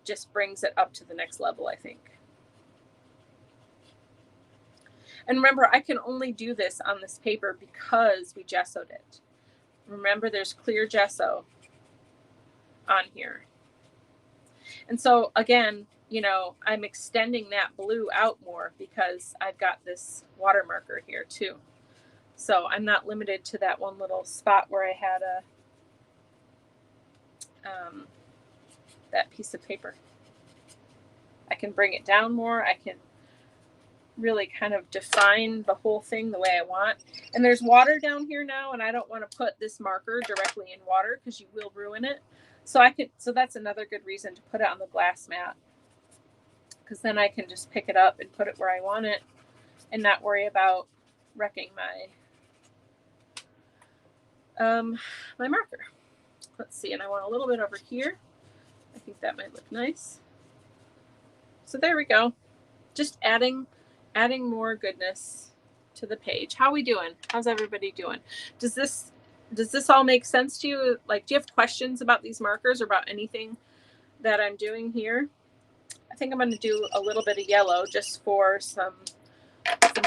Speaker 1: just brings it up to the next level, I think. And remember, I can only do this on this paper because we gessoed it. Remember, there's clear gesso on here. And so again, you know, I'm extending that blue out more because I've got this water marker here too. So I'm not limited to that one little spot where I had that piece of paper. I can bring it down more. I can really kind of define the whole thing the way I want. And there's water down here now, and I don't want to put this marker directly in water because you will ruin it. So that's another good reason to put it on the glass mat, because then I can just pick it up and put it where I want it and not worry about wrecking my marker. Let's see, and I want a little bit over here. I think that might look nice. So there we go. Just adding more goodness to the page. How are we doing? How's everybody doing? Does this all make sense to you? Like, do you have questions about these markers or about anything that I'm doing here? I think I'm going to do a little bit of yellow just for some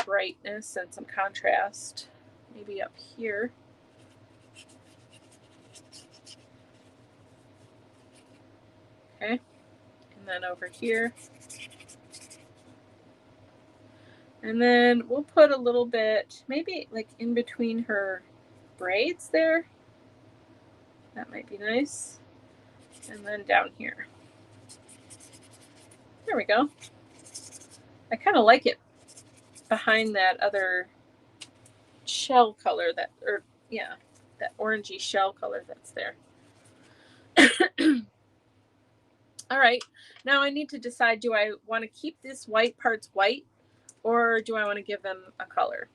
Speaker 1: brightness and some contrast. Maybe up here. Okay. And then over here. And then we'll put a little bit, maybe like in between her braids there. That might be nice. And then down here. There we go. I kind of like it behind that other shell color that orangey shell color that's there. All right, now I need to decide, do I want to keep this white parts white or do I want to give them a color?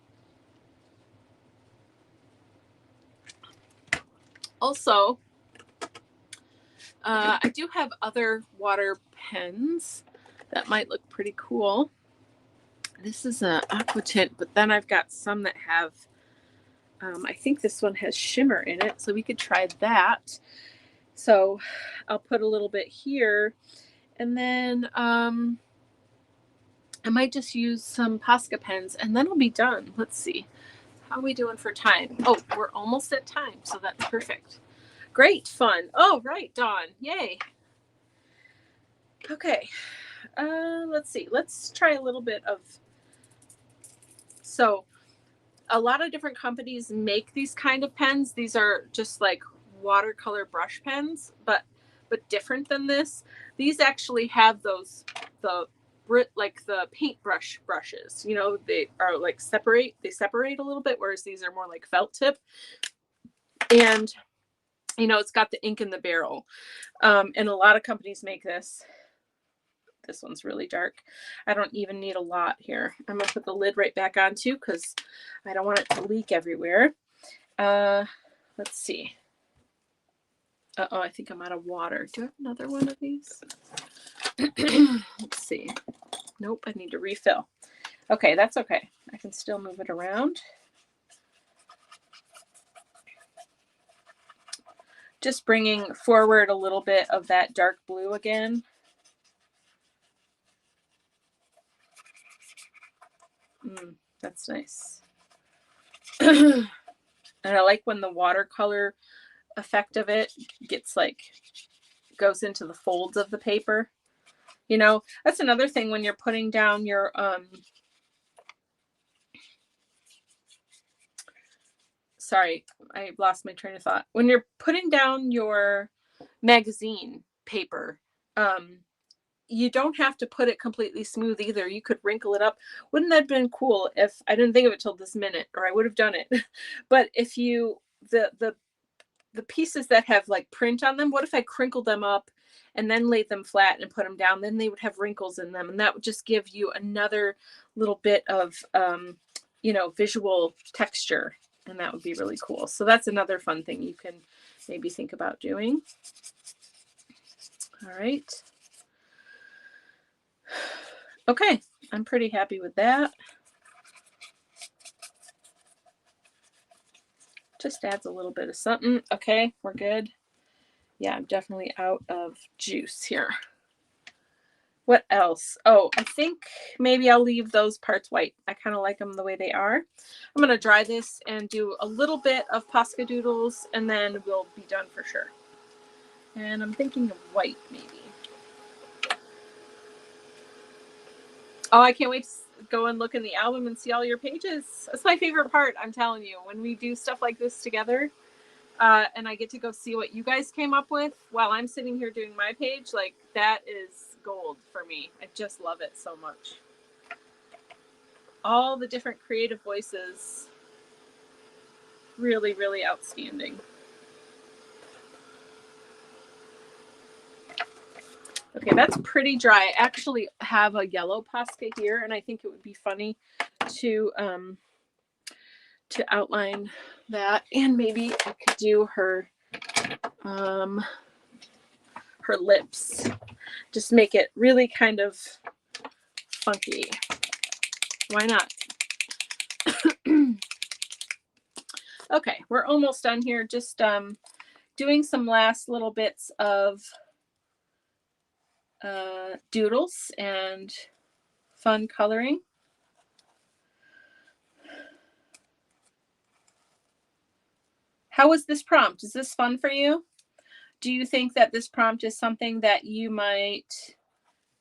Speaker 1: Also, I do have other water pens that might look pretty cool. This is an aqua tint, but then I've got some that have, I think this one has shimmer in it, so we could try that. So I'll put a little bit here, and then I might just use some Posca pens, and then I'll be done. Let's see. How are we doing for time? Oh, we're almost at time, so that's perfect. Great fun. Oh, right, Dawn. Yay. Okay. Let's see. Let's try a little bit of... So a lot of different companies make these kind of pens. These are just like watercolor brush pens, but different than this. These actually have those, like the paintbrush brushes, you know, they are like they separate a little bit, whereas these are more like felt tip. And, you know, it's got the ink in the barrel. And a lot of companies make this. This one's really dark. I don't even need a lot here. I'm gonna put the lid right back on too, because I don't want it to leak everywhere. Let's see. Uh-oh, I think I'm out of water. Do I have another one of these? Let's see. Nope, I need to refill. Okay, that's okay. I can still move it around. Just bringing forward a little bit of that dark blue again. That's nice. And I like when the watercolor effect of it gets like, goes into the folds of the paper. You know, that's another thing when you're putting down your, sorry, I lost my train of thought. When you're putting down your magazine paper, you don't have to put it completely smooth either. You could wrinkle it up. Wouldn't that have been cool if I didn't think of it till this minute, or I would have done it. But if you, the pieces that have like print on them, what if I crinkled them up and then laid them flat and put them down? Then they would have wrinkles in them, and that would just give you another little bit of, you know, visual texture, and that would be really cool. So that's another fun thing you can maybe think about doing. All right. Okay, I'm pretty happy with that. Just adds a little bit of something. Okay, we're good. Yeah, I'm definitely out of juice here. What else? Oh, I think maybe I'll leave those parts white. I kind of like them the way they are. I'm going to dry this and do a little bit of Posca doodles, and then we'll be done for sure. And I'm thinking of white, maybe. Oh, I can't wait to go and look in the album and see all your pages. That's my favorite part, I'm telling you, when we do stuff like this together. And I get to go see what you guys came up with while I'm sitting here doing my page. Like, that is gold for me. I just love it so much. All the different creative voices. Really, really outstanding. Okay, that's pretty dry. I actually have a yellow Posca here, and I think it would be funny to outline that, and maybe I could do her lips. Just make it really kind of funky. Why not? Okay, we're almost done here. Just doing some last little bits of doodles and fun coloring. How was this prompt? Is this fun for you? Do you think that this prompt is something that you might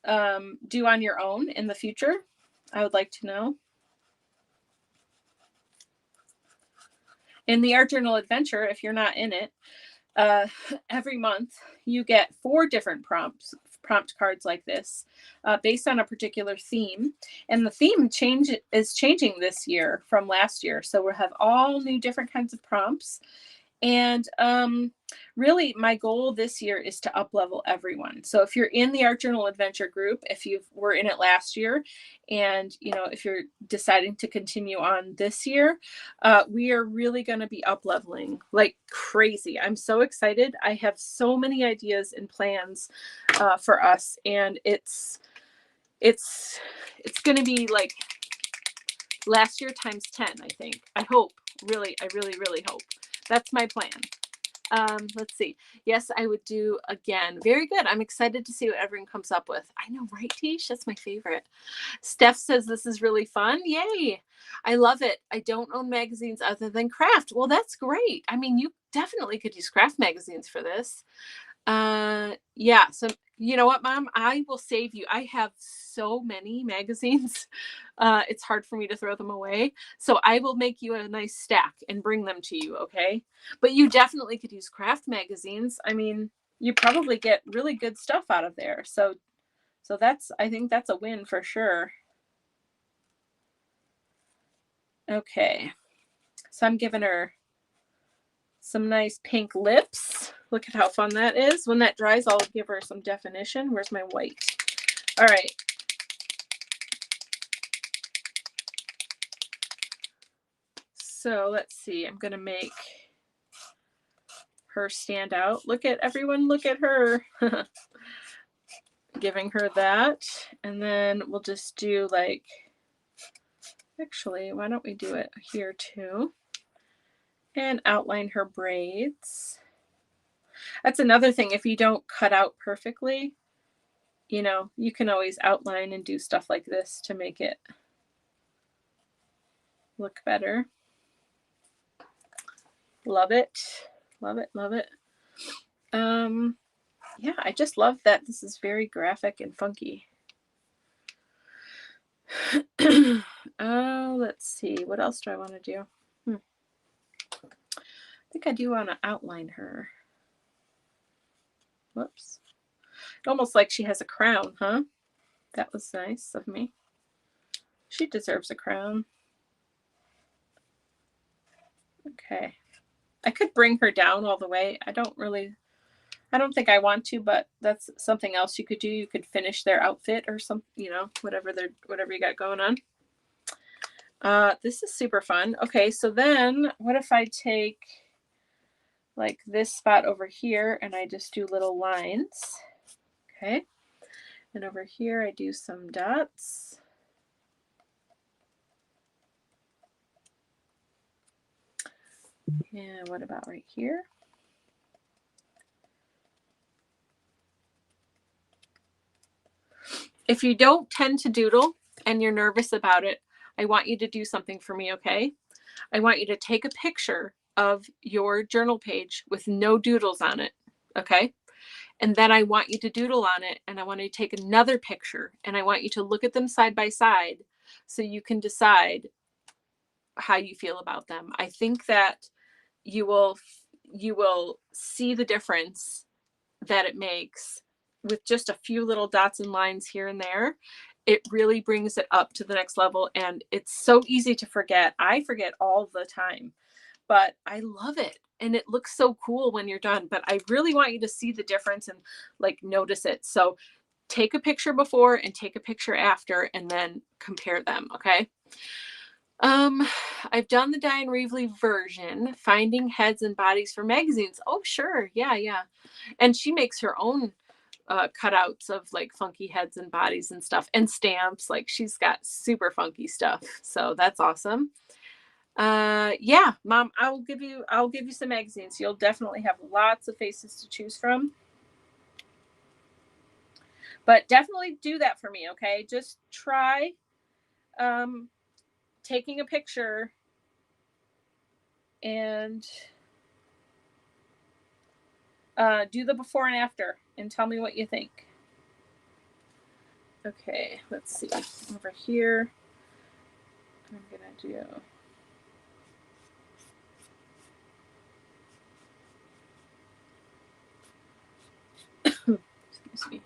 Speaker 1: do on your own in the future? I would like to know. In the Art Journal Adventure, if you're not in it, every month you get 4 different prompt cards like this based on a particular theme, and the theme is changing this year from last year, so we'll have all new different kinds of prompts. And really my goal this year is to up level everyone. So if you're in the Art Journal Adventure group, if you were in it last year, and if you're deciding to continue on this year, we are really going to be up leveling like crazy. I'm so excited. I have so many ideas and plans for us, and it's going to be like last year times 10, I think. I hope. Really, I really, really hope. That's my plan. Let's see. Yes, I would do again. Very good. I'm excited to see what everyone comes up with. I know, right, Tish? That's my favorite. Steph says this is really fun. Yay. I love it. I don't own magazines other than craft. Well, that's great. I mean, you definitely could use craft magazines for this. Yeah. So you know what, Mom? I will save you. I have so many magazines. It's hard for me to throw them away. So I will make you a nice stack and bring them to you. Okay. But you definitely could use craft magazines. I mean, you probably get really good stuff out of there. So I think that's a win for sure. Okay. So I'm giving her some nice pink lips. Look at how fun that is. When that dries, I'll give her some definition. Where's my white? All right. So let's see. I'm going to make her stand out. Look at everyone. Look at her. Giving her that. And then we'll just do like, actually, why don't we do it here too? And outline her braids. That's another thing. If you don't cut out perfectly, you can always outline and do stuff like this to make it look better. Love it. Love it. Love it. Yeah, I just love that this is very graphic and funky. Oh, let's see. What else do I want to do? I think I do want to outline her. Whoops. Almost like she has a crown, huh? That was nice of me. She deserves a crown. Okay. I could bring her down all the way. I don't think I want to, but that's something else you could do. You could finish their outfit or some, whatever you got going on. This is super fun. Okay, so then what if I take like this spot over here and I just do little lines? Okay. And over here I do some dots. And what about right here? If you don't tend to doodle and you're nervous about it, I want you to do something for me, okay? I want you to take a picture of your journal page with no doodles on it, okay? And then I want you to doodle on it, and I want you to take another picture, and I want you to look at them side by side so you can decide how you feel about them. I think that you will see the difference that it makes with just a few little dots and lines here and there. It really brings it up to the next level, and it's so easy to forget. I forget all the time, but I love it, and it looks so cool when you're done. But I really want you to see the difference and like notice it. So take a picture before and take a picture after, and then compare them. Okay. I've done the Diane Reevely version, finding heads and bodies for magazines. Oh, sure. Yeah, yeah. And she makes her own cutouts of like funky heads and bodies and stuff, and stamps. Like, she's got super funky stuff. So that's awesome. Yeah, Mom, I'll give you some magazines. You'll definitely have lots of faces to choose from. But definitely do that for me, okay? Just try taking a picture and do the before and after and tell me what you think. Okay, let's see. Over here, I'm gonna do excuse me.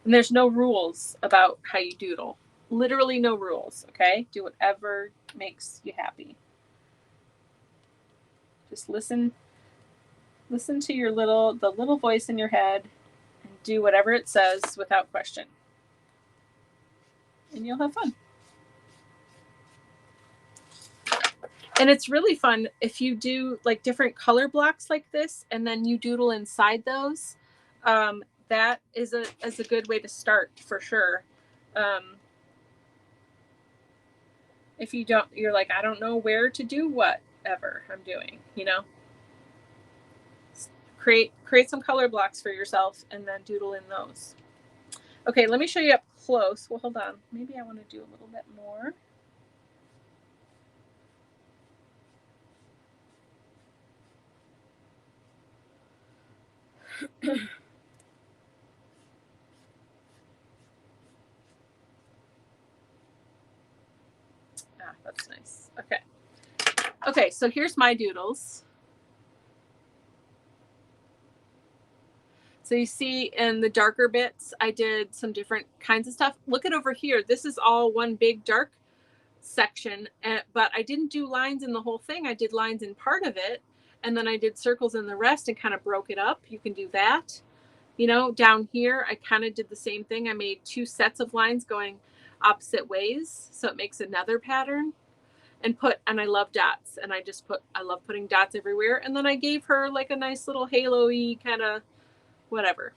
Speaker 1: And there's no rules about how you doodle. Literally no rules, okay? Do whatever makes you happy. Just listen to your the little voice in your head, and do whatever it says without question. And you'll have fun. And it's really fun if you do like different color blocks like this, and then you doodle inside those. That is a good way to start for sure. If you don't, you're like, I don't know where to do whatever I'm doing, you know. Create some color blocks for yourself, and then doodle in those. Okay, let me show you up close. Well, hold on. Maybe I want to do a little bit more. That's nice. Okay. Okay, so here's my doodles. So you see in the darker bits, I did some different kinds of stuff. Look at over here. This is all one big dark section, but I didn't do lines in the whole thing. I did lines in part of it, and then I did circles in the rest and kind of broke it up. You can do that. You know, down here, I kind of did the same thing. I made 2 sets of lines going opposite ways, so it makes another pattern. And I love dots, and I love putting dots everywhere. And then I gave her like a nice little halo-y kind of whatever.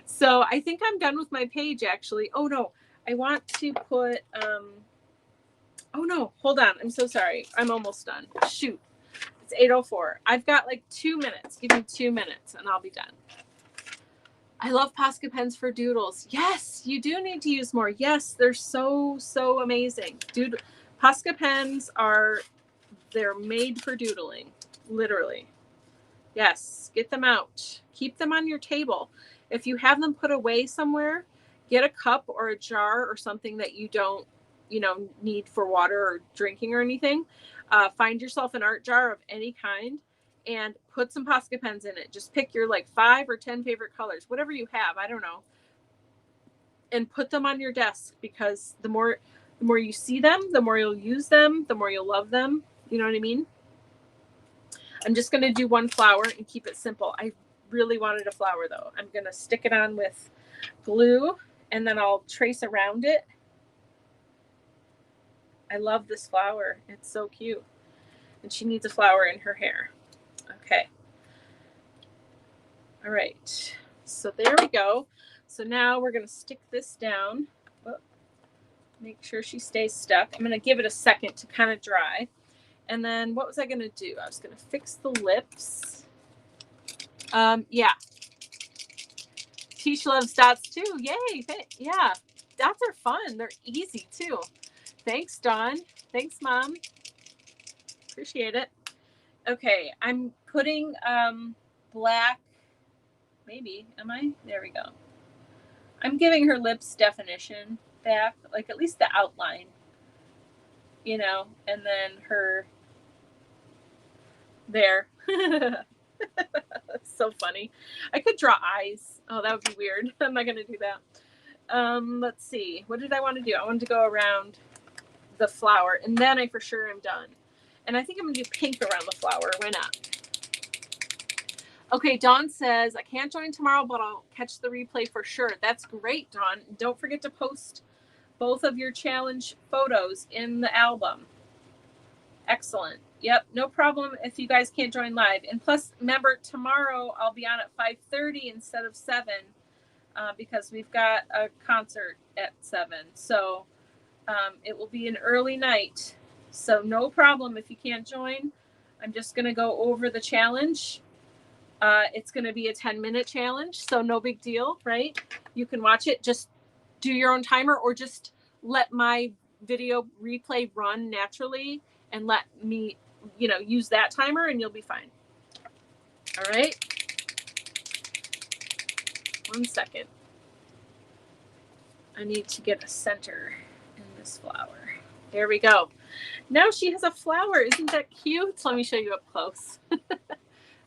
Speaker 1: So I think I'm done with my page, actually. Oh no, I want to put oh no, hold on, I'm so sorry, I'm almost done. Shoot, it's 8:04. I've got like 2 minutes. Give me 2 minutes and I'll be done. I love Posca pens for doodles. Yes, you do need to use more. Yes, they're so amazing. Dude, Posca pens they're made for doodling, literally. Yes, get them out. Keep them on your table. If you have them put away somewhere, get a cup or a jar or something that you don't, need for water or drinking or anything. Find yourself an art jar of any kind and put some Posca pens in it. Just pick your like 5 or 10 favorite colors, whatever you have, I don't know, and put them on your desk, because the more you see them, the more you'll use them, the more you'll love them. You know what I mean? I'm just going to do one flower and keep it simple. I really wanted a flower though. I'm going to stick it on with glue, and then I'll trace around it. I love this flower. It's so cute. And she needs a flower in her hair. Okay. All right. So there we go. So now we're going to stick this down. Make sure she stays stuck. I'm going to give it a second to kind of dry. And then what was I going to do? I was going to fix the lips. Yeah. Tisha loves dots too. Yay. Yeah. Dots are fun. They're easy too. Thanks, Dawn. Thanks, Mom. Appreciate it. Okay, I'm putting black, maybe, am I? There we go. I'm giving her lips definition back, like at least the outline, you know, and then her, there. So funny. I could draw eyes. Oh, that would be weird. I'm not gonna do that. Let's see. What did I want to do? I wanted to go around the flower, and then I for sure am done. And I think I'm gonna do pink around the flower. Why not? Okay, Dawn says, I can't join tomorrow, but I'll catch the replay for sure. That's great, Dawn. Don't forget to post both of your challenge photos in the album. Excellent. Yep, no problem if you guys can't join live. And plus, remember, tomorrow I'll be on at 5:30 instead of 7 because we've got a concert at 7. So it will be an early night. So no problem if you can't join. I'm just going to go over the challenge. It's going to be a 10-minute challenge, so no big deal, right? You can watch it, just do your own timer, or just let my video replay run naturally and let me, use that timer, and you'll be fine. All right. 1 second. I need to get a center in this flower. There we go. Now she has a flower. Isn't that cute? Let me show you up close.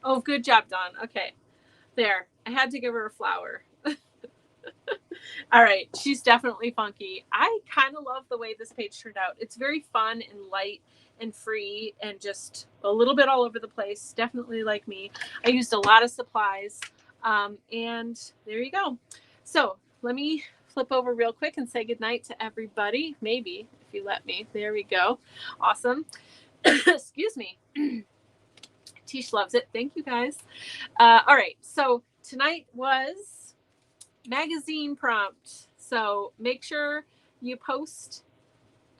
Speaker 1: Oh, good job, Dawn. Okay. There. I had to give her a flower. All right. She's definitely funky. I kind of love the way this page turned out. It's very fun and light and free and just a little bit all over the place. Definitely like me. I used a lot of supplies. And there you go. So let me flip over real quick and say goodnight to everybody. Maybe, if you let me. There we go. Awesome. Excuse me. Tish loves it. Thank you, guys. All right. So tonight was magazine prompt. So make sure you post.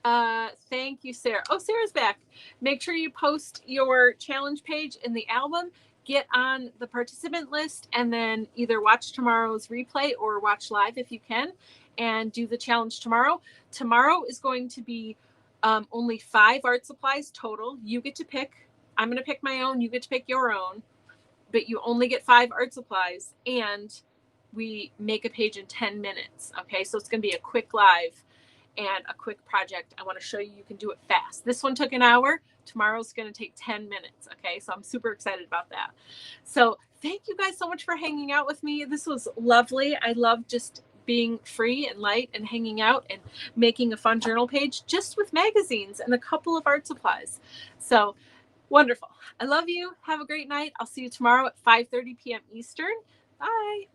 Speaker 1: Thank you, Sarah. Oh, Sarah's back. Make sure you post your challenge page in the album. Get on the participant list and then either watch tomorrow's replay or watch live if you can and do the challenge tomorrow. Tomorrow is going to be only 5 art supplies total. You get to pick. I'm going to pick my own. You get to pick your own, but you only get 5 art supplies and we make a page in 10 minutes. Okay. So it's going to be a quick live and a quick project. I want to show you can do it fast. This one took an hour. Tomorrow's going to take 10 minutes. Okay. So I'm super excited about that. So thank you guys so much for hanging out with me. This was lovely. I love just being free and light and hanging out and making a fun journal page just with magazines and a couple of art supplies. So wonderful. I love you. Have a great night. I'll see you tomorrow at 5:30 p.m. Eastern. Bye.